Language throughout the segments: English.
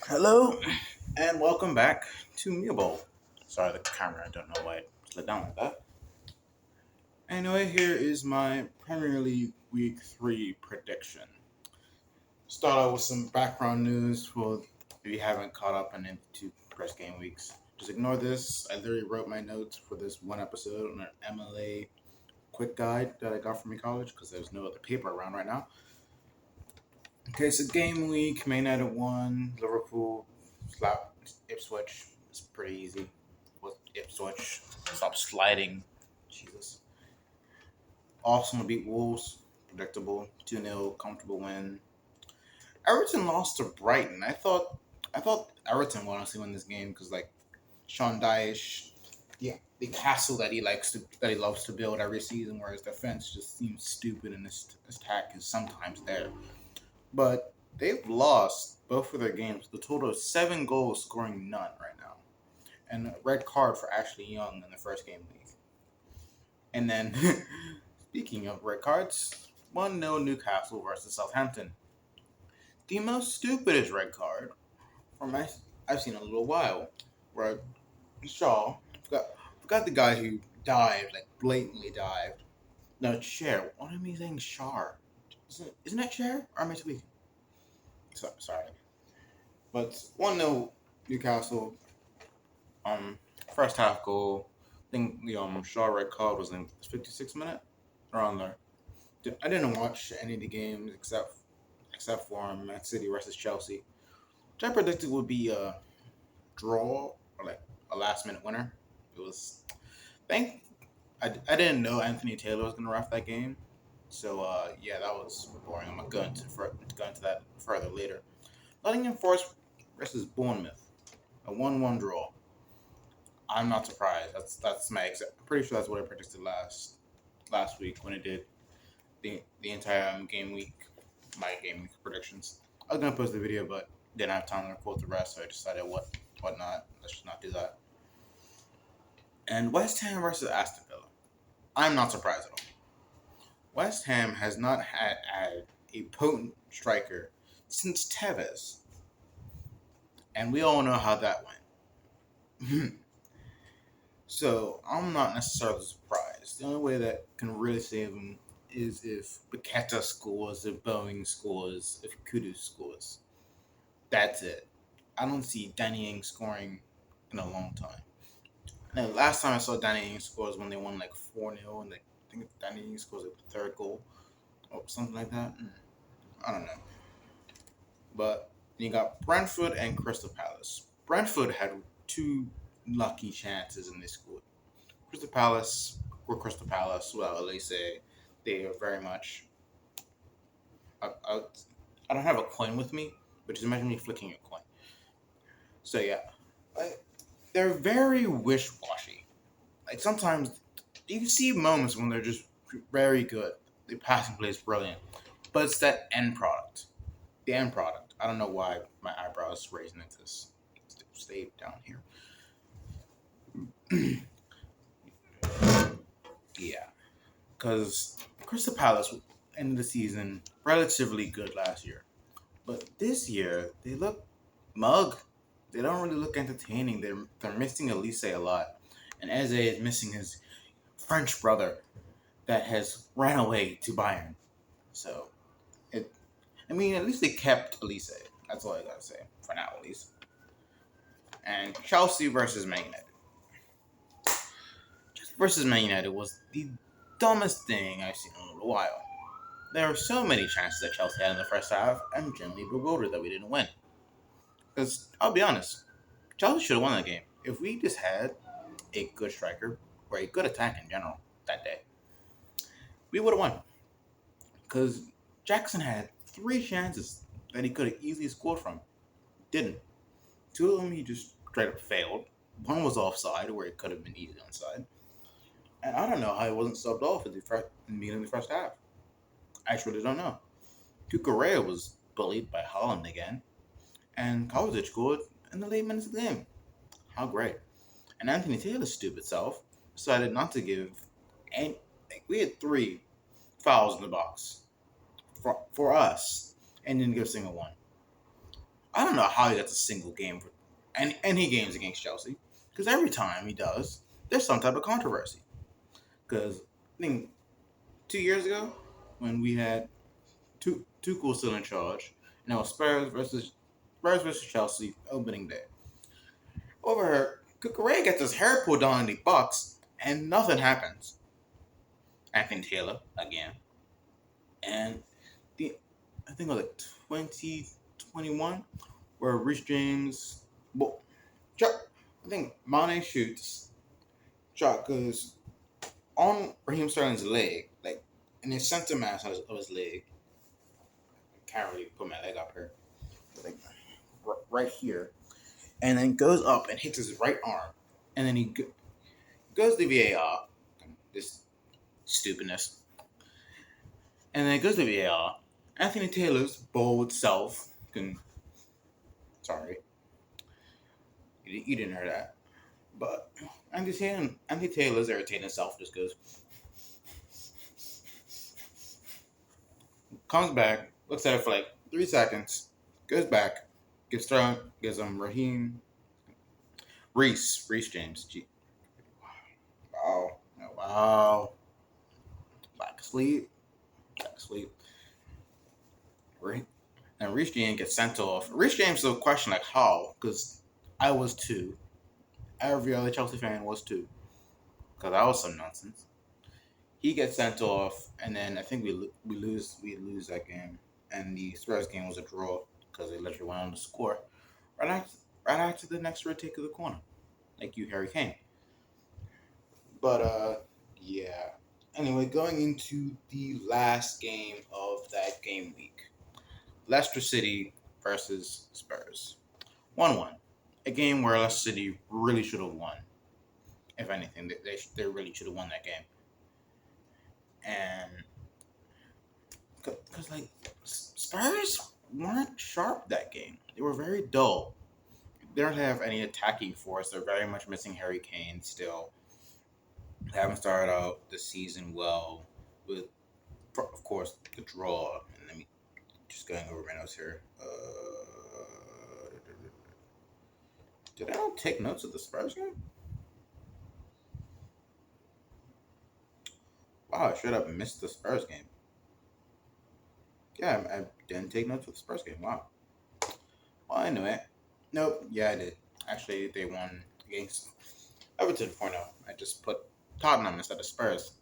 Hello, and welcome back to Meal Bowl. Sorry, the camera, I don't know why it slid down like that. Anyway, here is my Premier League Week 3 prediction. Start out with some background news for if you haven't caught up on the two press game weeks. Just ignore this. I literally wrote my notes for this one episode on an MLA quick guide that I got from college because there's no other paper around right now. Okay, so game week, Man United won, Liverpool slapped Ipswich. It's pretty easy with Ipswich. Stop sliding. Jesus. Arsenal beat Wolves. Predictable. 2-0, comfortable win. Everton lost to Brighton. I thought Everton would honestly win this game because Sean Dyche, yeah, the castle that he loves to build every season, whereas defense just seems stupid and his attack is sometimes there. But they've lost both of their games. The total of 7 goals, scoring none right now, and a red card for Ashley Young in the first game week. And then, speaking of red cards, 1-0 Newcastle versus Southampton. The most stupidest red card from I've seen in a little while. Where Shaw forgot the guy who dived, like blatantly dived. No, Cher. What am I saying? Shar. Isn't that Cher? Or am I tweaking? Sorry. But 1-0 Newcastle. Um, First half goal. I think the Shaw red card was in the 56th minute, around there. I didn't watch any of the games except for Man City versus Chelsea, which I predicted would be a draw or like a last minute winner. It was. Thank. I didn't know Anthony Taylor was gonna ref that game, so yeah, that was boring. I'm gonna go into that further later. Nottingham Forest versus Bournemouth, a 1-1 draw. I'm not surprised. That's my exact. I'm pretty sure that's what I predicted last week when I did the entire game week, my game week predictions. I was gonna post the video, but didn't have time to record the rest, so I decided what not. Let's just not do that. And West Ham versus Aston Villa. I'm not surprised at all. West Ham has not had a potent striker since Tevez, and we all know how that went. So I'm not necessarily surprised. The only way that can really save him is if Paqueta scores, if Boeing scores, if Kudu scores. That's it. I don't see Danny Ings scoring in a long time. Now, last time I saw Danny Ings scores when they won like 4-0, and I think Danny Ings scores like the third goal or something like that. I don't know. But you got Brentford and Crystal Palace. Brentford had two lucky chances in this squad. Crystal Palace, well, they say they are very much. I don't have a coin with me, but just imagine me flicking a coin. So yeah, they're very wish-washy. Like sometimes you can see moments when they're just very good. The passing play is brilliant, but it's that end product. The end product. I don't know why my eyebrows raising into this. Stay down here. Yeah, because Crystal Palace ended the season relatively good last year, but this year they look mug. They don't really look entertaining. They're missing Elise a lot, and Eze is missing his French brother that has ran away to Bayern. So, I mean, at least they kept Elise. That's all I gotta say for now, at least. And Chelsea versus Man United. Chelsea versus Man United was the dumbest thing I've seen in a little while. There were so many chances that Chelsea had in the first half. I'm genuinely bewildered that we didn't win. Because I'll be honest, Chelsea should have won that game if we just had a good striker or a good attack in general that day. We would have won because Jackson had 3 chances that he could have easily scored from. Didn't. 2 of them he just straight up failed. One was offside where it could have been easily onside. And I don't know how he wasn't subbed off in the beginning of the first half. I truly don't know. Cucurella was bullied by Holland again. And Kovacic scored in the late minutes of the game. How great. And Anthony Taylor's stupid self decided not to give any. We had 3 fouls in the box for us and didn't give a single one. I don't know how he gets a single game for any games against Chelsea, because every time he does, there's some type of controversy. Because I think 2 years ago, when we had Tuchel still in charge, and it was Spurs versus Chelsea opening day. Over here, Kukurea gets his hair pulled down in the box, and nothing happens. Anthony Taylor again, and the I think it was like 2021 where Rich James, well, I think Mane shoots, shot goes on Raheem Sterling's leg, like in his center mass of his leg. I can't really put my leg up here, but like right here, and then goes up and hits his right arm, and then he goes to VAR. This stupidness, and then it goes to VAR. Anthony Taylor's bold self can. Sorry, you didn't hear that. But Anthony Taylor's irritating self just goes, comes back, looks at it for like 3 seconds, goes back, gives him Reese James. Wow, wow, back asleep. And Reese James gets sent off. Reese James still question like how, because I was too. Every other Chelsea fan was too, because I was some nonsense. He gets sent off, and then I think we lose that game, and the Spurs game was a draw because they literally went on to score right after, right after the next red take of the corner, like you Harry Kane. But yeah. Anyway, going into the last game of that game week, Leicester City versus Spurs, 1-1. A game where Leicester City really should have won. If anything, they really should have won that game. And because like Spurs weren't sharp that game. They were very dull. They don't have any attacking force. They're very much missing Harry Kane still. They haven't started out the season well with, of course, the draw. And let me just going over my notes here. Did I not take notes of the Spurs game? Wow, I should have missed the Spurs game. Yeah, I didn't take notes of the Spurs game. Wow. Well, anyway. Nope. Yeah, I did. Actually, they won against Everton 4-0. I just put Tottenham instead of Spurs.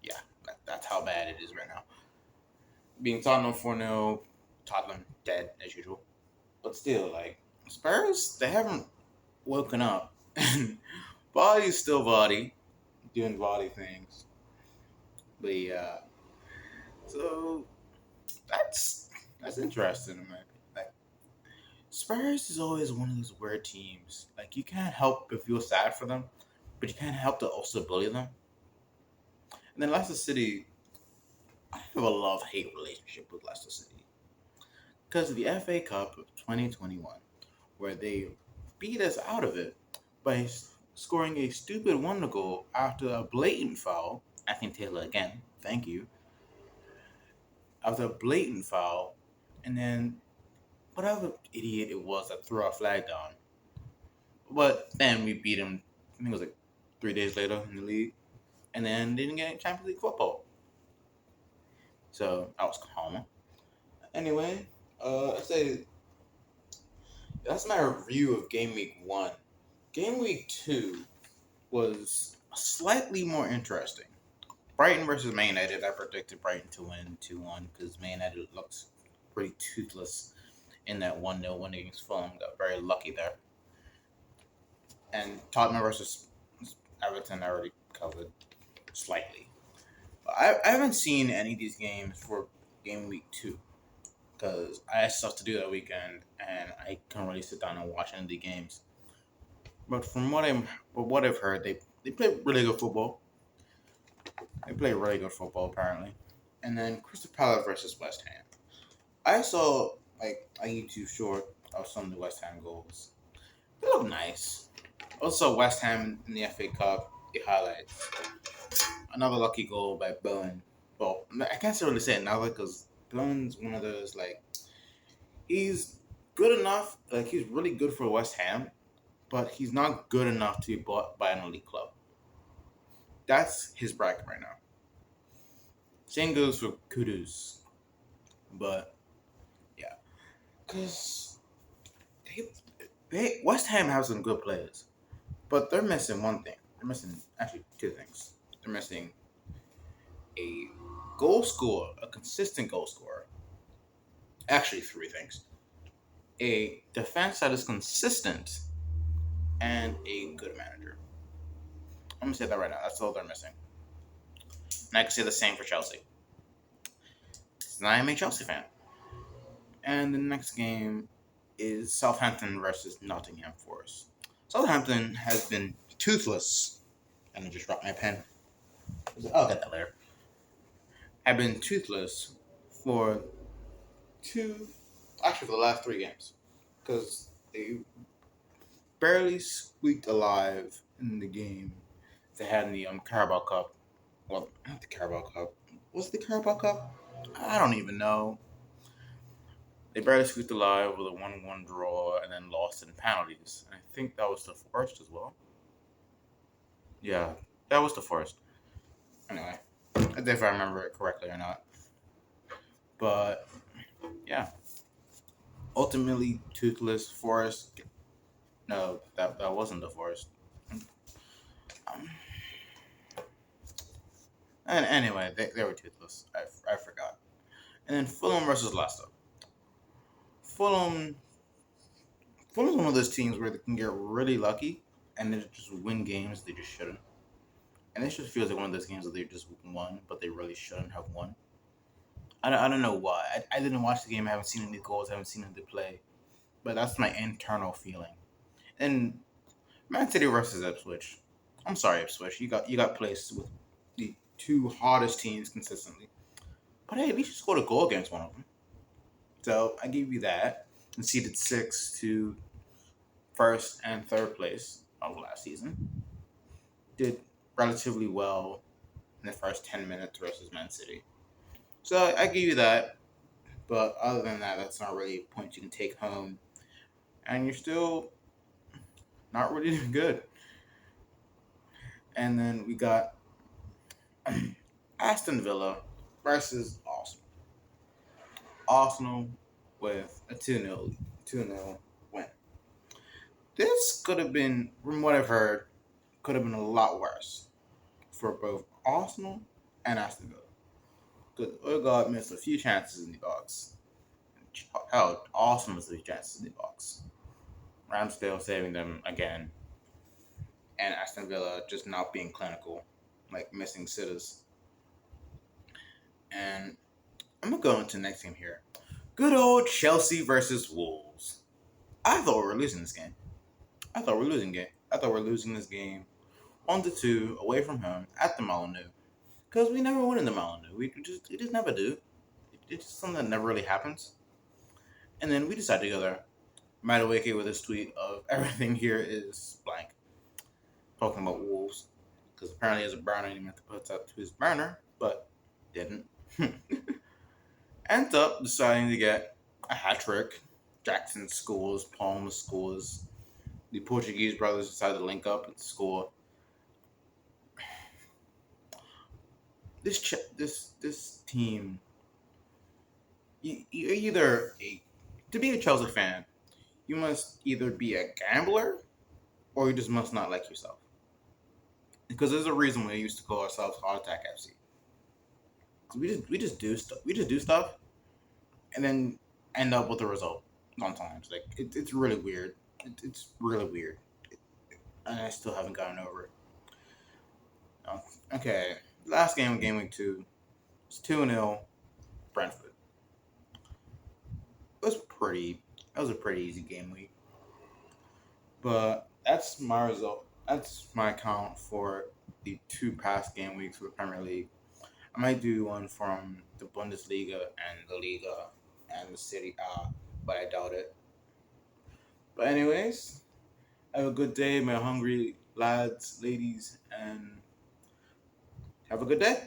Yeah, that's how bad it is right now. Being Tottenham 4-0, Tottenham dead as usual. But still, like, Spurs, they haven't woken up. And Vardy's still Vardy, doing Vardy things. But yeah. So, that's interesting, man. Like, Spurs is always one of those weird teams. Like, you can't help but feel sad for them, but you can't help to also bully them. And then Leicester City, I have a love-hate relationship with Leicester City because of the FA Cup of 2021, where they beat us out of it by scoring a stupid wonder goal after a blatant foul. I think Taylor again. Thank you. After a blatant foul, and then whatever idiot it was that threw our flag down. But then we beat him. I think it was like 3 days later in the league, and then didn't get Champions League football. So I was calmer. Anyway, I say that's my review of Game Week 1. Game Week 2 was slightly more interesting. Brighton versus Man United. I predicted Brighton to win 2-1 because Man United looks pretty toothless in that 1-0 win against Fulham. Got very lucky there. And Tottenham versus Everton I already covered slightly. I haven't seen any of these games for Game Week 2 because I had stuff to do that weekend and I couldn't really sit down and watch any of the games. But from what I've heard, they play really good football. They play really good football apparently. And then Crystal Palace versus West Ham. I saw like a YouTube short of some of the West Ham goals. They look nice. Also, West Ham in the FA Cup, the highlights. Another lucky goal by Bowen. Well, I can't really say another because Bowen's one of those like he's good enough. Like he's really good for West Ham, but he's not good enough to be bought by an elite club. That's his bracket right now. Same goes for Kudus, but yeah, because they, West Ham has some good players, but they're missing one thing. They're missing actually two things. They're missing a goal scorer, a consistent goal scorer. Actually, three things: a defense that is consistent and a good manager. I'm gonna say that right now. That's all they're missing. And I can say the same for Chelsea. I am a Chelsea fan. And the next game is Southampton versus Nottingham Forest. Southampton has been toothless. And I just dropped my pen. I'll get that later. Have been toothless for for the last three games. Because they barely squeaked alive in the game they had in the Carabao Cup. Well, not the Carabao Cup. Was it the Carabao Cup? I don't even know. They barely squeaked alive with a 1-1 draw and then lost in penalties. And I think that was the first as well. Yeah, that was the first. Anyway, I don't know if I remember it correctly or not. But, yeah. Ultimately, toothless Forest. No, that wasn't the Forest. Um, and anyway, they were toothless. I forgot. And then Fulham versus Leicester. Fulham Fulham's one of those teams where they can get really lucky and then just win games they just shouldn't. And this just feels like one of those games that they just won, but they really shouldn't have won. I don't know why. I didn't watch the game. I haven't seen any goals. I haven't seen them play. But that's my internal feeling. And Man City versus Ipswich. I'm sorry, Ipswich. You got placed with the two hardest teams consistently. But hey, at least you scored a goal against one of them. So I give you that. Conceded 6 to first and third place of last season. Did relatively well in the first 10 minutes versus Man City. So I give you that. But other than that, that's not really a point you can take home. And you're still not really good. And then we got Aston Villa versus Arsenal. Arsenal with a 2-0 win. This could have been, from what I've heard, could have been a lot worse for both Arsenal and Aston Villa. Because Odegaard missed a few chances in the box. Hell, Arsenal missed a few chances in the box. Ramsdale saving them again. And Aston Villa just not being clinical, like missing sitters. And I'm going to go into the next game here. Good old Chelsea versus Wolves. I thought we were losing this game. I thought we were losing this game 1-2 away from home at the Molineux. Because we never win in the Molineux. We just never do. It's just something that never really happens. And then we decided to go there. Madueke with his tweet of everything here is blank. Talking about Wolves. Because apparently as a burner he meant to put that to his burner, but didn't. Ends up deciding to get a hat trick. Jackson scores, Palmer scores. The Portuguese brothers decided to link up and score. This team, you either to be a Chelsea fan, you must either be a gambler or you just must not like yourself. Because there's a reason we used to call ourselves Heart Attack FC. We just do stuff. We just do stuff, and then end up with a result. Sometimes, like it's really weird. It's really weird, and I still haven't gotten over it. Okay, last game of Game Week 2 was 2-0 Brentford. It was pretty. It was a pretty easy game week, but that's my result. That's my count for the two past game weeks for the Premier League. I might do one from the Bundesliga and the Liga and the Serie A, but I doubt it. But anyways, have a good day, my hungry lads, ladies, and have a good day.